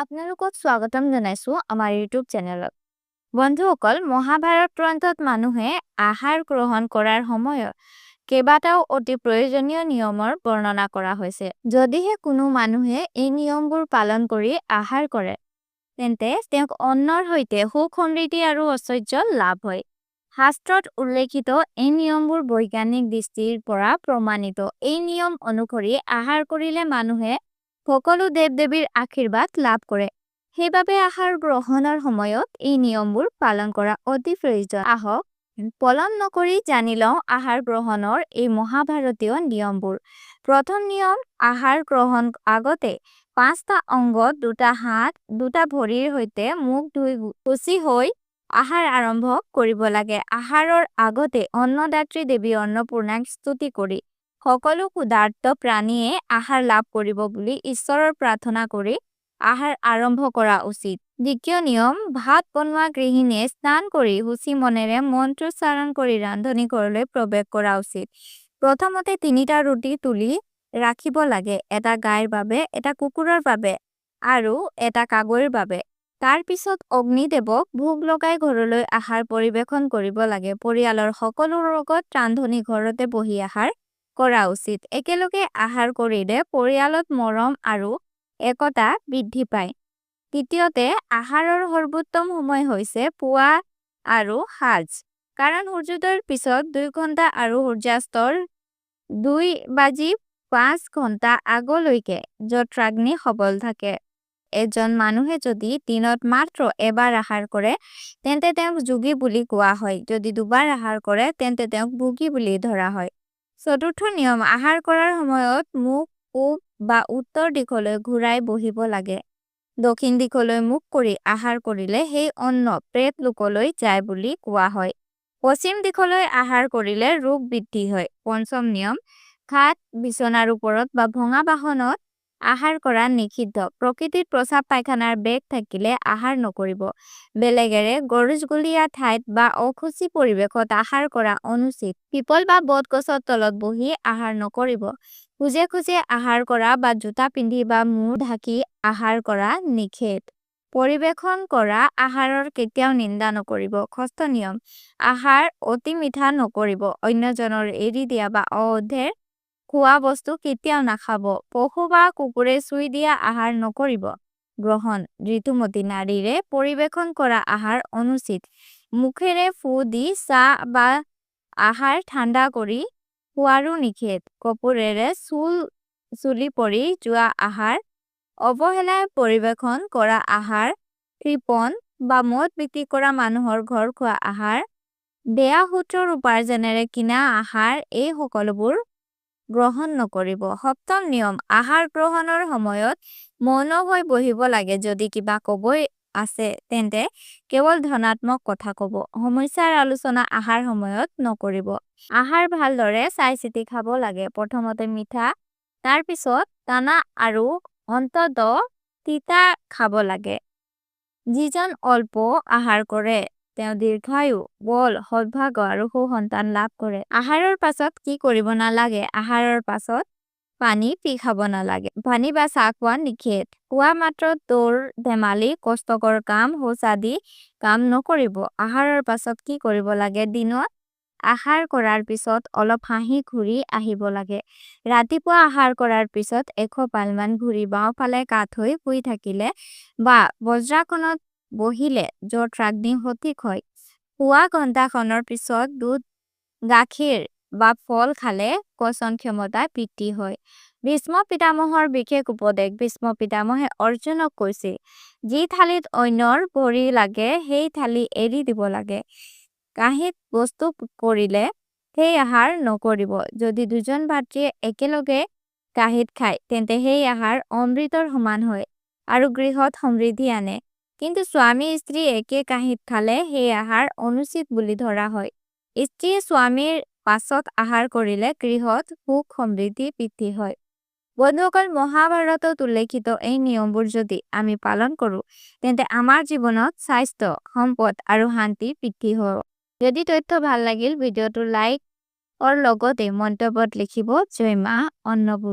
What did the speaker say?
আপোনালোকক স্বাগতম জনাইছো আমাৰ ইউটিউব চেনেলত। বন্ধুসকল, মহাভাৰত গ্ৰন্থত মানুহে আহাৰ গ্ৰহণ কৰাৰ সময়ত কেইবাটাও অতি প্ৰয়োজনীয় নিয়মৰ বৰ্ণনা কৰা হৈছে। যদিহে কোনো মানুহে এই নিয়মবোৰ পালন কৰি আহাৰ কৰে, তেন্তে তেওঁক অন্নৰ সৈতে সুখ সমৃদ্ধি আৰু ঐশ্বৰ্য লাভ হয়। শাস্ত্ৰত উল্লেখিত এই নিয়মবোৰ বৈজ্ঞানিক দৃষ্টিৰ পৰা প্ৰমাণিত। এই নিয়ম অনুসৰি আহাৰ কৰিলে মানুহে সকলো দেৱ-দেৱীৰ আশীৰ্বাদ লাভ কৰে। সেইবাবে আহাৰ গ্ৰহণৰ সময়ত এই নিয়মবোৰ পালন কৰা অতি প্ৰয়োজন। আহক পলম নকৰি জানি লওঁ আহাৰ গ্ৰহণৰ এই মহাভাৰতীয় নিয়মবোৰ। প্ৰথম নিয়ম, আহাৰ গ্ৰহণ আগতে 5টা অংগ, 2টা হাত, 2টা ভৰিৰ সৈতে মুখ ধুই শুচি হৈ আহাৰ আৰম্ভ কৰিব লাগে। আহাৰৰ আগতে অন্নদাত্ৰী দেৱী অন্নপূৰ্ণাক স্তুতি কৰি সকলো ক্ষুধাৰ্ত প্ৰাণীয়ে আহাৰ লাভ কৰিব বুলি ঈশ্বৰৰ প্ৰাৰ্থনা কৰি আহাৰ আৰম্ভ কৰা উচিত। দ্বিতীয় নিয়ম, ভাত বনোৱা গৃহিণীয়ে স্নান কৰি শুচি মনেৰে মন্ত্ৰোচ্চাৰণ কৰি ৰান্ধনী ঘৰলৈ প্ৰৱেশ কৰা উচিত। প্ৰথমতে 3টা ৰুটি তুলি ৰাখিব লাগে, এটা গাইৰ বাবে, এটা কুকুৰৰ বাবে আৰু এটা কাগৈৰ বাবে। তাৰ পিছত অগ্নিদেৱক ভোগ লগাই ঘৰলৈ আহাৰ পৰিবেশন কৰিব লাগে। পৰিয়ালৰ সকলোৰ লগত ৰান্ধনী ঘৰতে বহি আহাৰ কৰা উচিত। একেলগে আহাৰ কৰিলে পৰিয়ালত মৰম আৰু একতা বৃদ্ধি পায়। তৃতীয়তে, আহাৰৰ সৰ্বোত্তম সময় হৈছে পুৱা আৰু সাঁজ, কাৰণ সূৰ্যোদয়ৰ পিছত 2 ঘণ্টা আৰু সূৰ্যাস্তৰ 2:05 ঘণ্টা আগলৈকে জঠৰাগ্নি সবল থাকে। এজন মানুহে যদি দিনত মাত্ৰ এবাৰ আহাৰ কৰে, তেন্তে তেওঁক যোগী বুলি কোৱা হয়। যদি 2বাৰ আহাৰ কৰে, তেন্তে তেওঁক ভোগী বুলি ধৰা হয়। চতুৰ্থ নিয়ম, আহাৰ কৰাৰ সময়ত মুখ পূব বা উত্তৰ দিশলৈ ঘূৰাই বহিব লাগে। দক্ষিণ দিশলৈ মুখ কৰি আহাৰ কৰিলে সেই অন্ন প্ৰেত লোকলৈ যায় বুলি কোৱা হয়। পশ্চিম দিশলৈ আহাৰ কৰিলে ৰোগ বৃদ্ধি হয়। পঞ্চম নিয়ম, খাট, বিছনাৰ ওপৰত বা ভঙা বাহনত আহাৰ কৰা নিষিদ্ধ। প্ৰকৃতিত প্ৰস্ৰাৱ পায়খানাৰ বেগ থাকিলে আহাৰ নকৰিব। বেলেগেৰে গৰজগলীয়া ঠাইত বা অশুচি পৰিৱেশত আহাৰ কৰা অনুচিত। পিপল বা বট গছৰ তলত বহি আহাৰ নকৰিব। খোজে খোজে আহাৰ কৰা বা জোতা পিন্ধি বা মূৰ ঢাকি আহাৰ কৰা নিষেধ। পৰিবেশন কৰা আহাৰৰ কেতিয়াও নিন্দা নকৰিব। ষষ্ঠ নিয়ম, আহাৰ অতি মিঠা নকৰিব। অন্যজনৰ এৰি দিয়া বা অধেৰ খোৱা বস্তু কেতিয়াও নাখাব। পশু বা কুকুৰে চুই দিয়া আহাৰ নকৰিব। গ্ৰহণ, ঋতুমতী নাৰীৰে পৰিবেশন কৰা আহাৰ অনুচিত। মুখেৰে ফু দি চাহ বা আহাৰ ঠাণ্ডা কৰি খোৱাৰো নিষেধ। কপোৰেৰে চুলি পৰি যোৱা আহাৰ, অৱহেলাই পৰিবেশন কৰা আহাৰ, কৃপণ বা মদ বিক্ৰী কৰা মানুহৰ ঘৰ খোৱা আহাৰ, বেয়া সূত্ৰৰ উপাৰ্জনেৰে কিনা আহাৰ, এই সকলোবোৰ গ্ৰহণ নকৰিব। সপ্তম নিয়ম, আহাৰ গ্ৰহণৰ সময়ত মৌন হৈ বহিব লাগে। যদি কিবা ক'বই আছে, তেন্তে কেৱল ধনাত্মক কথা ক'ব। সমস্যাৰ আলোচনা আহাৰ সময়ত নকৰিব। আহাৰ ভালদৰে চাই চিতি খাব লাগে। প্ৰথমতে মিঠা, তাৰ পিছত টানা আৰু অন্ততঃ তিতা খাব লাগে। যিজন অল্প আহাৰ কৰে, তেওঁ দীৰ্ঘায়ু, বল, সৌভাগ্য আৰু সুসন্তান লাভ কৰে। আহাৰৰ পাছত কি কৰিব নালাগে? আহাৰৰ পাছত পানী পি খাব নালাগে। পানী বা চাহ খোৱা নিষেধ। খোৱা মাত্ৰ দৌৰ ধেমালি, কষ্টকৰ কাম, শৌচ আদি কাম নকৰিব। আহাৰৰ পাছত কি কৰিব লাগে? দিনত আহাৰ কৰাৰ পিছত অলপ হাঁহি ঘূৰি আহিব লাগে। ৰাতিপুৱা আহাৰ কৰাৰ পিছত 100 পালমান ঘূৰি বাওঁফালে কাত হৈ শুই থাকিলে বা বজ্ৰাসনত বহিলে জঠৰাগ্নি সঠিক হয়। পুৱা ঘণ্টাখনৰ পিছত দুধ, গাখীৰ বা ফল খালে পচন ক্ষমতা বৃদ্ধি হয়। ভীষ্ম পিতামহৰ বিশেষ উপদেশ। ভীষ্ম পিতামহে অৰ্জুনক কৈছিল, যি থালিত অন্যৰ ভৰি লাগে সেই থালি এৰি দিব লাগে। কাঁহীত বস্তু পৰিলে সেই আহাৰ নকৰিব। যদি 2জন ভাতৃয়ে একেলগে কাঁহীত খায়, তেন্তে সেই আহাৰ অমৃতৰ সমান হয় আৰু গৃহত সমৃদ্ধি আনে। কিন্তু স্বামী স্ত্ৰী একে কাঁহীত খালে সেই আহাৰ অনুচিত বুলি ধৰা হয়। স্ত্ৰীয়ে স্বামীৰ পাছত আহাৰ কৰিলে গৃহত সুখ সমৃদ্ধি বৃদ্ধি হয়। বন্ধুসকল, মহাভাৰতত উল্লেখিত এই নিয়মবোৰ যদি আমি পালন কৰো, তেন্তে আমাৰ জীৱনত স্বাস্থ্য, সম্পদ আৰু শান্তি বৃদ্ধি হ'ব। যদি তথ্য ভাল লাগিল, ভিডিঅ'টো লাইক লগতে মন্তব্যত লিখিব জয় মা অন্নপূৰ্ণা।